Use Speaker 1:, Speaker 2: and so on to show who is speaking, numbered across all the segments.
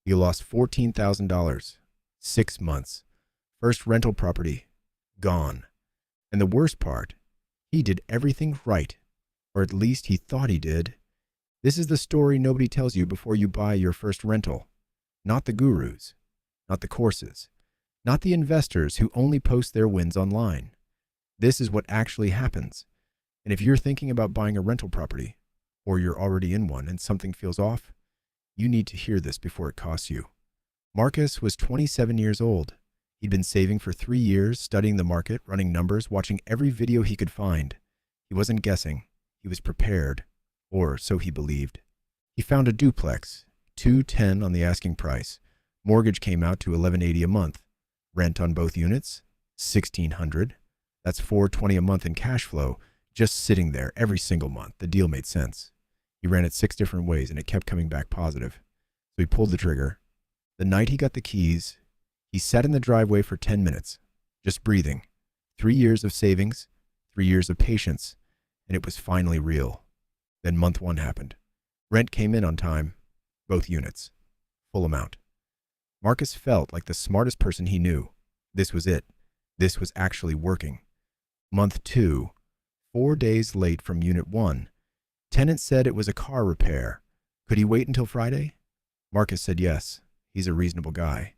Speaker 1: He lost $14,000. 6 months. First rental property. Gone. And the worst part, he did everything right. Or at least he thought he did. This is the story nobody tells you before you buy your first rental. Not the gurus. Not the courses. Not the investors who only post their wins online. This is what actually happens. And if you're thinking about buying a rental property, or you're already in one and something feels off, you need to hear this before it costs you. Marcus was 27 years old. He'd been saving for 3 years, studying the market, running numbers, watching every video he could find. He wasn't guessing. He was prepared, or so he believed. He found a duplex, $210 on the asking price. Mortgage came out to $1,180 a month. Rent on both units, $1,600. That's $420 a month in cash flow, just sitting there every single month. The deal made sense. He ran it 6 different ways, and it kept coming back positive. So he pulled the trigger. The night he got the keys, he sat in the driveway for 10 minutes, just breathing. 3 years of savings, 3 years of patience, and it was finally real. Then month 1 happened. Rent came in on time, both units, full amount. Marcus felt like the smartest person he knew. This was it. This was actually working. Month 2, 4 days late from Unit 1. Tenant said it was a car repair. Could he wait until Friday? Marcus said yes. He's a reasonable guy.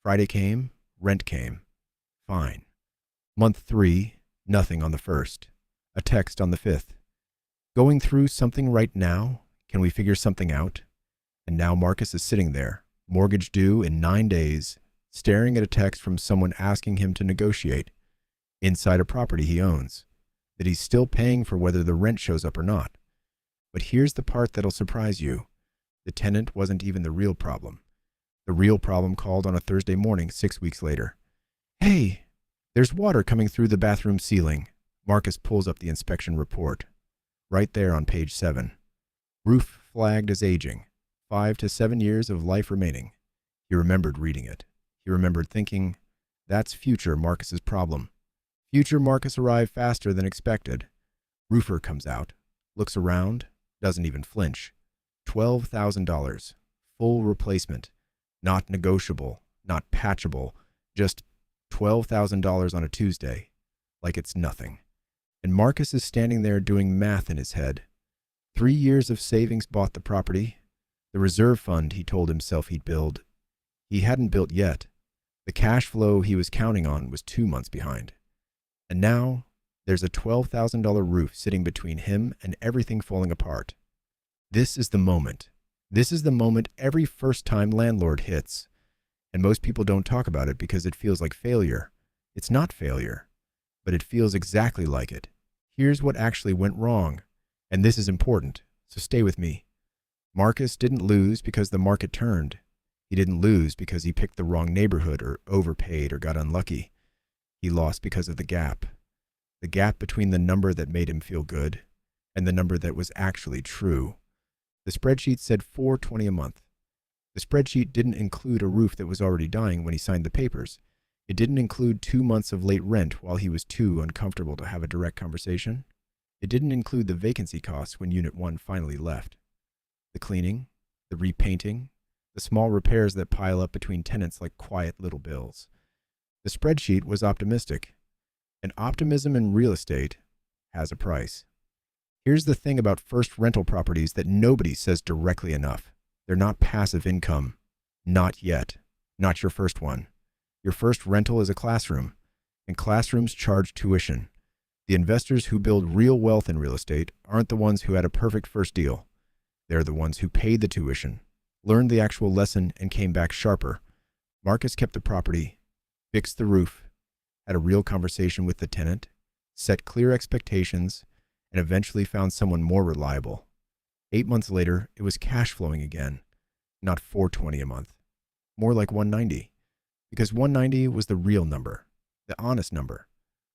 Speaker 1: Friday came, rent came. Fine. Month 3, nothing on the 1st. A text on the 5th. Going through something right now? Can we figure something out? And now Marcus is sitting there, mortgage due in 9 days, staring at a text from someone asking him to negotiate inside a property he owns, that he's still paying for whether the rent shows up or not. But here's the part that'll surprise you. The tenant wasn't even the real problem. The real problem called on a Thursday morning 6 weeks later. Hey, there's water coming through the bathroom ceiling. Marcus pulls up the inspection report. Right there on page 7. Roof flagged as aging. 5 to 7 years of life remaining. He remembered reading it. He remembered thinking, that's future Marcus's problem. Future Marcus arrived faster than expected. Roofer comes out, looks around, doesn't even flinch. $12,000. Full replacement. Not negotiable, not patchable, just $12,000 on a Tuesday. Like it's nothing. And Marcus is standing there doing math in his head. 3 years of savings bought the property. The reserve fund he told himself he'd build. He hadn't built yet. The cash flow he was counting on was 2 months behind. And now there's a $12,000 roof sitting between him and everything falling apart. This is the moment. This is the moment every first-time landlord hits. And most people don't talk about it because it feels like failure. It's not failure, but it feels exactly like it. Here's what actually went wrong. And this is important, so stay with me. Marcus didn't lose because the market turned. He didn't lose because he picked the wrong neighborhood or overpaid or got unlucky. He lost because of the gap. The gap between the number that made him feel good and the number that was actually true. The spreadsheet said $420 a month. The spreadsheet didn't include a roof that was already dying when he signed the papers. It didn't include 2 months of late rent while he was too uncomfortable to have a direct conversation. It didn't include the vacancy costs when Unit 1 finally left. The cleaning, the repainting, the small repairs that pile up between tenants like quiet little bills. The spreadsheet was optimistic, and optimism in real estate has a price. Here's the thing about first rental properties that nobody says directly enough. They're not passive income. Not yet. Not your first one. Your first rental is a classroom, and classrooms charge tuition. The investors who build real wealth in real estate aren't the ones who had a perfect first deal. They're the ones who paid the tuition, learned the actual lesson, and came back sharper. Marcus kept the property, fixed the roof, had a real conversation with the tenant, set clear expectations, and eventually found someone more reliable. 8 months later, it was cash flowing again, not $420 a month, more like $190, because $190 was the real number, the honest number,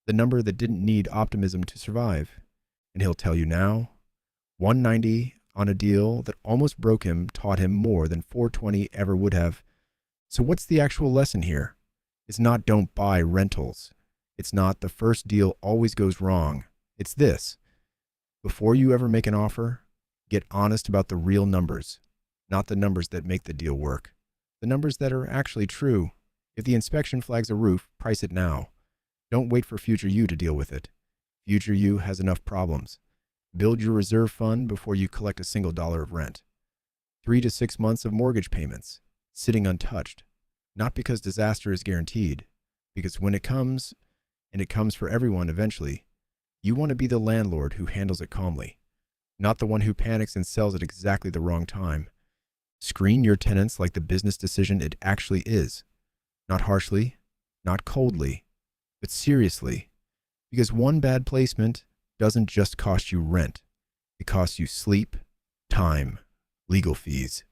Speaker 1: the number that didn't need optimism to survive. And he'll tell you now, $190 on a deal that almost broke him taught him more than $420 ever would have. So what's the actual lesson here? It's not don't buy rentals. It's not the first deal always goes wrong. It's this. Before you ever make an offer, get honest about the real numbers, not the numbers that make the deal work. The numbers that are actually true. If the inspection flags a roof, price it now. Don't wait for future you to deal with it. Future you has enough problems. Build your reserve fund before you collect a single dollar of rent. 3 to 6 months of mortgage payments, sitting untouched. Not because disaster is guaranteed, because when it comes, and it comes for everyone eventually, you want to be the landlord who handles it calmly, not the one who panics and sells at exactly the wrong time. Screen your tenants like the business decision it actually is. Not harshly, not coldly, but seriously. Because one bad placement doesn't just cost you rent. It costs you sleep, time, legal fees,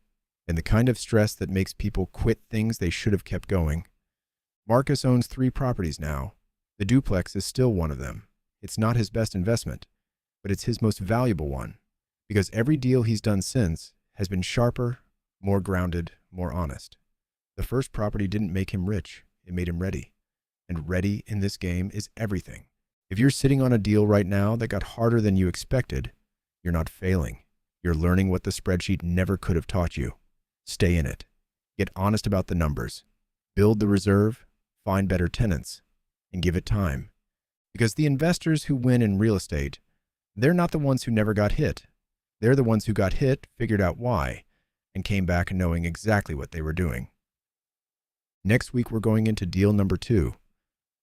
Speaker 1: and the kind of stress that makes people quit things they should have kept going. Marcus owns 3 properties now. The duplex is still one of them. It's not his best investment, but it's his most valuable one, because every deal he's done since has been sharper, more grounded, more honest. The first property didn't make him rich, it made him ready. And ready in this game is everything. If you're sitting on a deal right now that got harder than you expected, you're not failing. You're learning what the spreadsheet never could have taught you. Stay in it. Get honest about the numbers. Build the reserve, find better tenants, and give it time. Because the investors who win in real estate, they're not the ones who never got hit. They're the ones who got hit, figured out why, and came back knowing exactly what they were doing. Next week, we're going into deal number 2.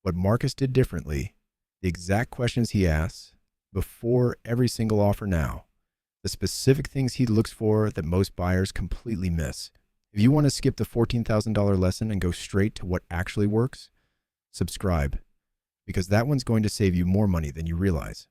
Speaker 1: What Marcus did differently, the exact questions he asks before every single offer now, the specific things he looks for that most buyers completely miss. If you want to skip the $14,000 lesson and go straight to what actually works, subscribe, because that one's going to save you more money than you realize.